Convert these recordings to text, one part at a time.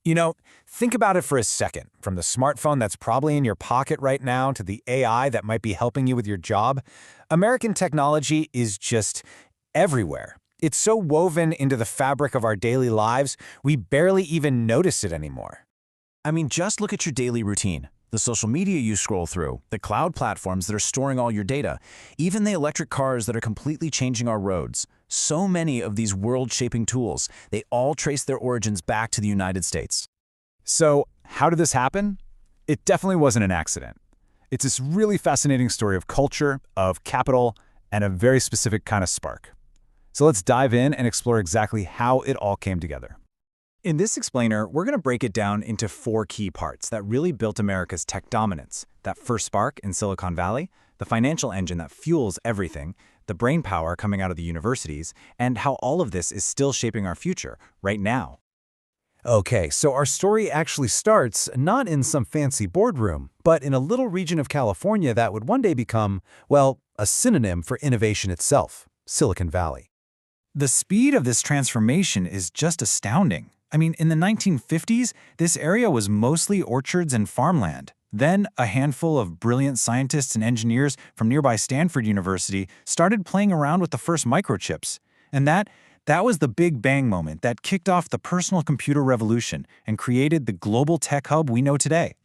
You know, think about it for a second. From the smartphone that's probably in your pocket right now to the AI that might be helping you with your job, American technology is just everywhere. It's so woven into the fabric of our daily lives, we barely even notice it anymore. I mean, just look at your daily routine. The social media you scroll through, the cloud platforms that are storing all your data, even the electric cars that are completely changing our roads. So many of these world-shaping tools, they all trace their origins back to the United States. So, how did this happen? It definitely wasn't an accident. It's this really fascinating story of culture, of capital, and a very specific kind of spark. So let's dive in and explore exactly how it all came together. In this explainer, we're going to break it down into 4 key parts that really built America's tech dominance. That first spark in Silicon Valley, the financial engine that fuels everything, the brain power coming out of the universities, and how all of this is still shaping our future, right now. Okay, so our story actually starts not in some fancy boardroom, but in a little region of California that would one day become, well, a synonym for innovation itself, Silicon Valley. The speed of this transformation is just astounding. I mean, in the 1950s, this area was mostly orchards and farmland. Then, a handful of brilliant scientists and engineers from nearby Stanford University started playing around with the first microchips. And that was the big bang moment that kicked off the personal computer revolution and created the global tech hub we know today.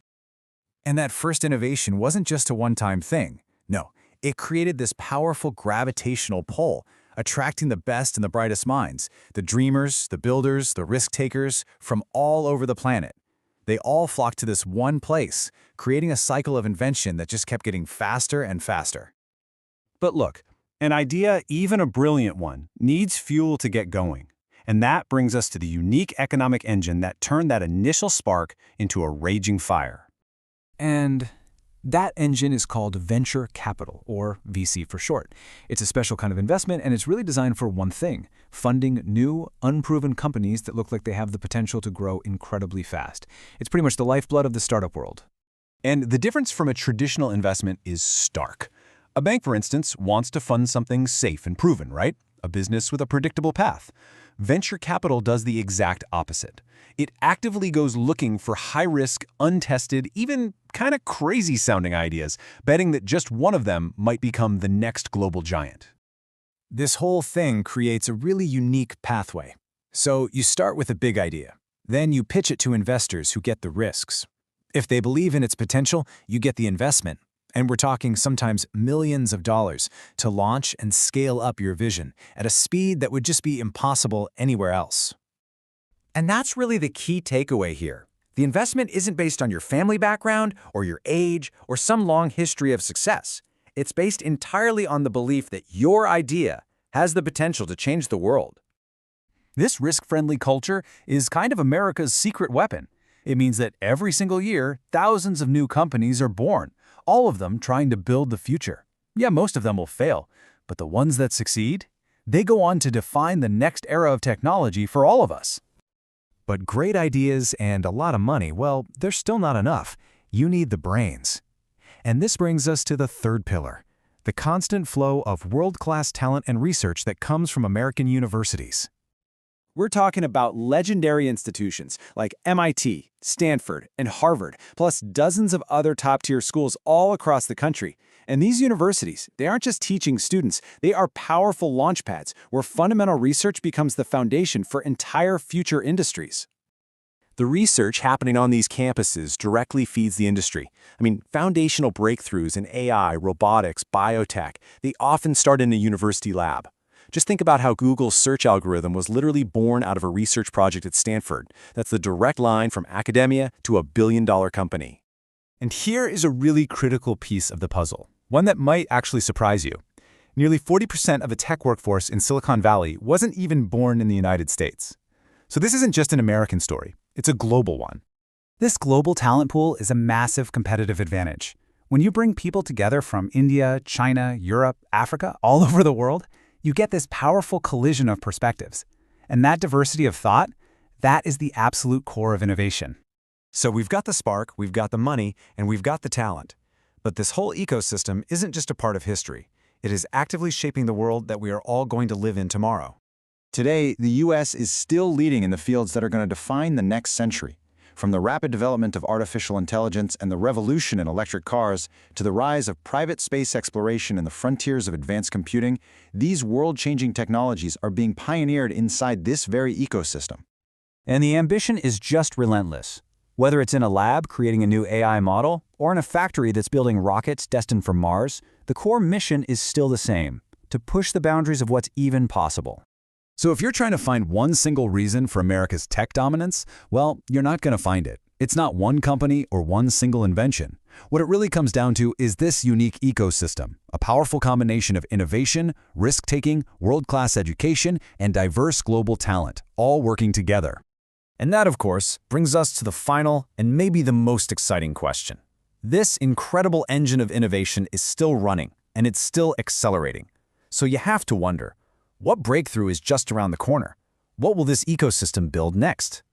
And that first innovation wasn't just a one-time thing. No, it created this powerful gravitational pull, attracting the best and the brightest minds, the dreamers, the builders, the risk-takers from all over the planet. They all flocked to this one place, creating a cycle of invention that just kept getting faster and faster. But look, an idea, even a brilliant one, needs fuel to get going. And that brings us to the unique economic engine that turned that initial spark into a raging fire. And that engine is called venture capital, or VC for short. It's a special kind of investment, and it's really designed for one thing: funding new, unproven companies that look like they have the potential to grow incredibly fast. It's pretty much the lifeblood of the startup world. And the difference from a traditional investment is stark. A bank, for instance, wants to fund something safe and proven, right? A business with a predictable path. Venture capital does the exact opposite. It actively goes looking for high-risk, untested, even kind of crazy-sounding ideas, betting that just one of them might become the next global giant. This whole thing creates a really unique pathway. So you start with a big idea. Then you pitch it to investors who get the risks. If they believe in its potential, you get the investment. And we're talking sometimes millions of dollars to launch and scale up your vision at a speed that would just be impossible anywhere else. And that's really the key takeaway here. The investment isn't based on your family background or your age or some long history of success. It's based entirely on the belief that your idea has the potential to change the world. This risk-friendly culture is kind of America's secret weapon. It means that every single year, thousands of new companies are born, all of them trying to build the future. Yeah, most of them will fail, but the ones that succeed, they go on to define the next era of technology for all of us. But great ideas and a lot of money, well, they're still not enough. You need the brains. And this brings us to the third pillar, the constant flow of world-class talent and research that comes from American universities. We're talking about legendary institutions like MIT, Stanford, and Harvard, plus dozens of other top-tier schools all across the country. And these universities, they aren't just teaching students, they are powerful launchpads where fundamental research becomes the foundation for entire future industries. The research happening on these campuses directly feeds the industry. I mean, foundational breakthroughs in AI, robotics, biotech, they often start in a university lab. Just think about how Google's search algorithm was literally born out of a research project at Stanford. That's the direct line from academia to a billion-dollar company. And here is a really critical piece of the puzzle, one that might actually surprise you. Nearly 40% of the tech workforce in Silicon Valley wasn't even born in the United States. So this isn't just an American story, it's a global one. This global talent pool is a massive competitive advantage. When you bring people together from India, China, Europe, Africa, all over the world, you get this powerful collision of perspectives. And that diversity of thought, that is the absolute core of innovation. So we've got the spark, we've got the money, and we've got the talent. But this whole ecosystem isn't just a part of history. It is actively shaping the world that we are all going to live in tomorrow. Today, the U.S. is still leading in the fields that are going to define the next century. From the rapid development of artificial intelligence and the revolution in electric cars to the rise of private space exploration and the frontiers of advanced computing, these world-changing technologies are being pioneered inside this very ecosystem. And the ambition is just relentless. Whether it's in a lab creating a new AI model or in a factory that's building rockets destined for Mars, the core mission is still the same: to push the boundaries of what's even possible. So if you're trying to find one single reason for America's tech dominance, well, you're not going to find it. It's not one company or one single invention. What it really comes down to is this unique ecosystem, a powerful combination of innovation, risk-taking, world-class education, and diverse global talent, all working together. And that, of course, brings us to the final and maybe the most exciting question. This incredible engine of innovation is still running, and it's still accelerating. So you have to wonder, what breakthrough is just around the corner? What will this ecosystem build next?